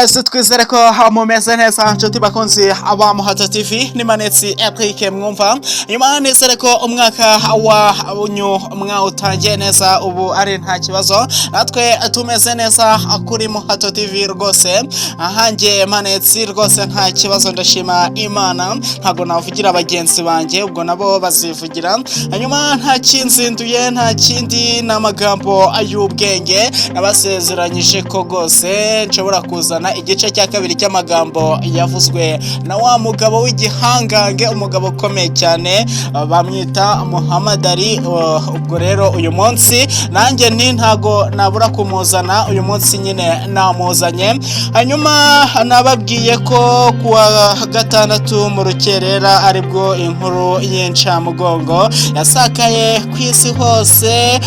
Yes, twizere ko mumeze neza nshuti bakunzi aba Muhaza TV ni Manetsi Eric mwumva. Nyuma nizere ko umwaka wa unyu mwawutangiye neza ubu ari nta kibazo. Natwe tumeze neza kuri Muhaza TV rwose. Ahanjye Manetsi rwose nta kibazo ndashima Imana. Ntago navugira abagenzi banjye ubwo nabo bazivugira. Hanyuma nta kinzinduye nta kindi n'amagambo ay'ubwenge nabasezeranyije ko rwose nshobora kuzana igice cya kabiri cy'amagambo yavuzwe na wa mugabo w'igihangange, umugabo ukomeye cyane bamwita Muhammad Ali. Ubwo rero uyu munsi nanjye ntago nabura kumuzana, uyu munsi nyine namuzanye. Hanyuma nababwiye ko kuwa gatandatu mu rukerera aribwo inkuru y'incamugongo yasakaye ku isi hose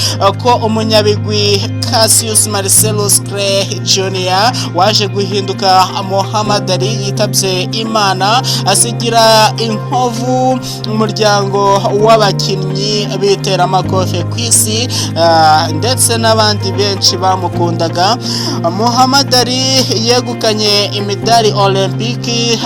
ko umunyabigwi Cassius Marcellus Clay Jr. waje guhinduka Muhammad Ali yitabye Imana, asigira inkovu umuryango w'abakinnyi b'iteramakofe ku isi ndetse n'abandi benshi bamukundaga. Muhammad Ali yegukanye imidari Olympique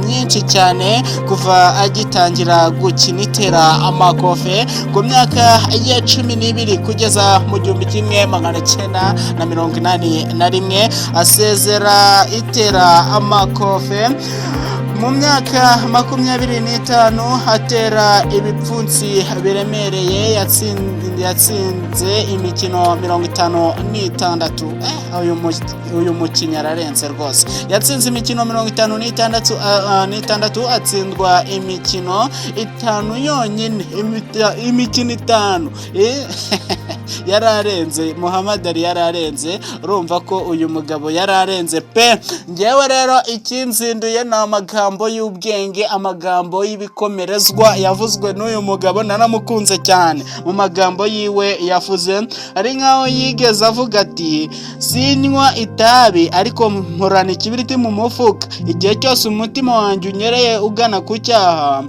myinshi cyane kuva agitangira gukina iteramakofe ku myaka ya 12 kugeza mu 1981 asezera iteramakofe. Mu myaka 25 atera ibipfunsi biremereye yatsinze imikino 56. Uyu mukinnyi ararenze rwose, yatsinze imikino 56 atsindwa imikino 5 yonyine, imikino 5 yararenze. Muhammad Ali yararenze, urumva ko uyu mugabo yararenze pe. Ngewe rero ikinzinduye na amagambo y'ubwenge, amagambo y'ibikomerezwa yavuzwe n'uyu mugabo. Nanamukunze cyane mu magambo yiwe yavuze, ari nkaho yigeze avuga ati sinywa itabi ariko mporana ikibiriti mu mufuka. Igihe cyose umutima wanjye unyereye ugana ku cyaha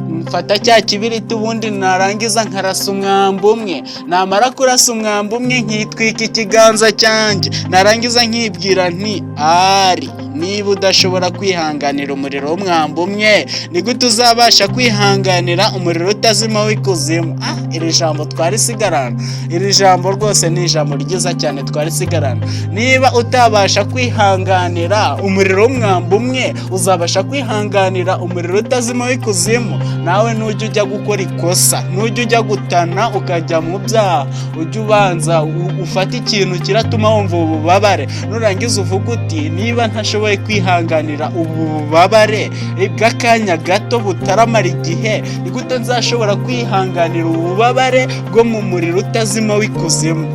mfata cya kibiriti ubundi narangiza nkarasa umwambi umwe, namara kurasa umwambi umwe nkitwika ikiganza cyanjye, narangiza nkibwira nti ari niba udashobora kwihanganira umuriro w'umwambi umwe ni gute uzabasha kwihanganira umuriro utazima w'ikuzimu? Iri jambo twarisigarana, iri jambo rwose ni ijambo ryiza cyane twarisigarana. Niba utabasha kwihanganira umuriro w'umwambi umwe uzabasha kwihanganira umuriro utazima w'ikuzimu? Nawe nujya ujya gukora ikosa, nujya ujya gutana ukajya mu byaha, ujya ubanza ufata ikintu kiratuma wumva ububabare, nurangiza uvuga uti niba ntashoboye kwihanganira ububabare bw'akanya gato butaramara igihe, ni gute nzashobora kwihanganira ububabare bwo mu muriro utazima w'ikuzimu?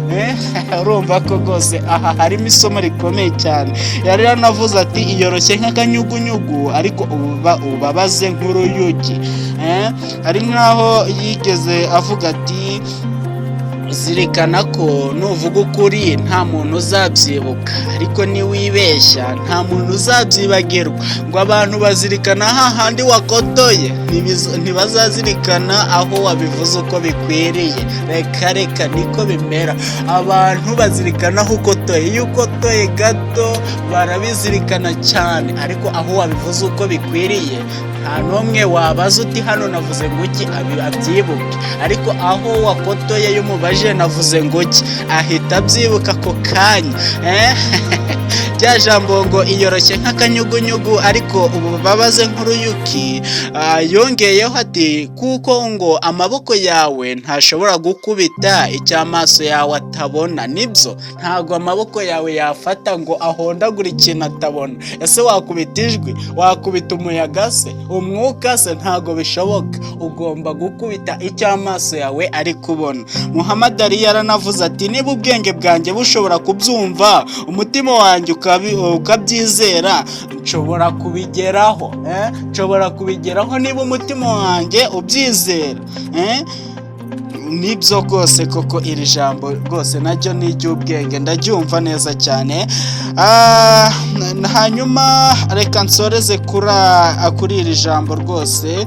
Urumva ko rwose aha harimo isomo rikomeye cyane. Yari yanavuze ati iyoroshye nk'akanyugunyugu ariko ubabaze nk'uruyuki. Ari nkaho yigeze avuga ati zirikana ko nuvuga ukuri nta muntu uzabyibuka, ariko niwibeshya nta muntu uzabyibagirwa. Ngo abantu bazirikana hahandi wakotoye, ntibazazirikana aho wabivuze uko bikwiriye. Reka niko bimera, abantu bazirikana aho ukotoye. Iyo ukotoye gato barabizirikana cyane, ariko aho wabivuze uko bikwiriye nta n'umwe wabaza uti hano navuze nguki abyibuke, ariko aho wakotoye y'umubaje navuze nguki ahita abyibuka ako kanya. Rya jambo ngo iyoroshye nk'akanyugunyugu ariko ububabaze nk'uruyuki. Yongeyeho ati kuko ngo amaboko yawe ntashobora gukubita icyo amaso yawe atabona. Nibyo, ntago amaboko yawe yafata ngo ahondagure ikintu atabona. Ese wakubita ijwi, wakubita umuyaga se, umwuka se? Ntago bishoboka. Ugomba gukubita icyo amaso yawe ari kubona. Muhammad Ali yaranavuze ati niba ubwenge bwanjye bushobora kubyumva, umutima wanjye ukabyizera, nshobora kubigeraho. Nshobora kubigeraho niba umutima wanjye ubyizera. nibyo rwose koko iri jambo rwose naryo ni iry'ubwenge ndaryumva neza cyane. Hanyuma reka nsoreze kuri iri jambo rwose,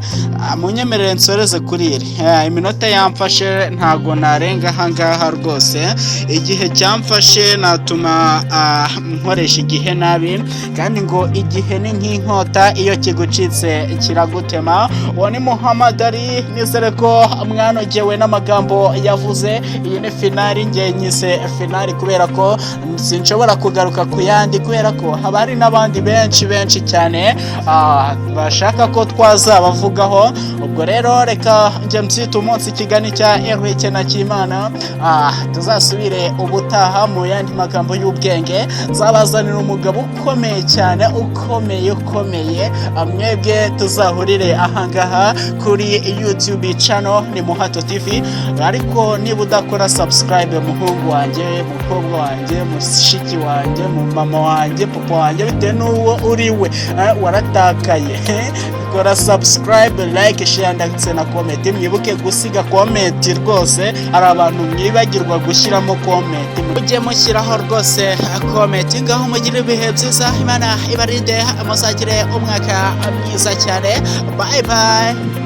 munyemerere nsoreze kuri iri. Iminota yamfashe ntago narenga ahangaha rwose, igihe cyamfashe natuma nkoresha igihe nabi, kandi ngo igihe ni nk'inkota iyo kigucitse kiragutema. Uwo ni Muhammad Ali, nizere ko mwanogewe n'amagambo yavuze. Iyi ni finali, nge nyise finali kubera ko sinshobora kugaruka ku yandi, kubera ko haba hari n'abandi benshi cyane bashaka ko twazabavugaho. Ubwo rero reka nge mbyita umunsi kigani cya Eric Nakimana. Tuzasubire ubutaha mu yandi magambo y'ubwenge, zabazanira umugabo ukomeye cyane, ukomeye mwebwe tuzahurire ahangaha kuri YouTube channel ni Muhato TV. Ariko niba udakora subscribe, muhungu wanjye, mukobwa wanjye, mushiki wanjye, mama wanjye, papa wanjye, bitewe n'uwo uriwe waratakaye kora subscribe, like, share ndetse na comment. Mwibuke gusiga comment rwose, hari abantu mwibagirwa gushyiramo comment, mujye mushyiraho rwose comment. Ngaho mugire ibihe byiza, Imana ibarinde, muzagire umwaka mwiza cyane. Bye bye.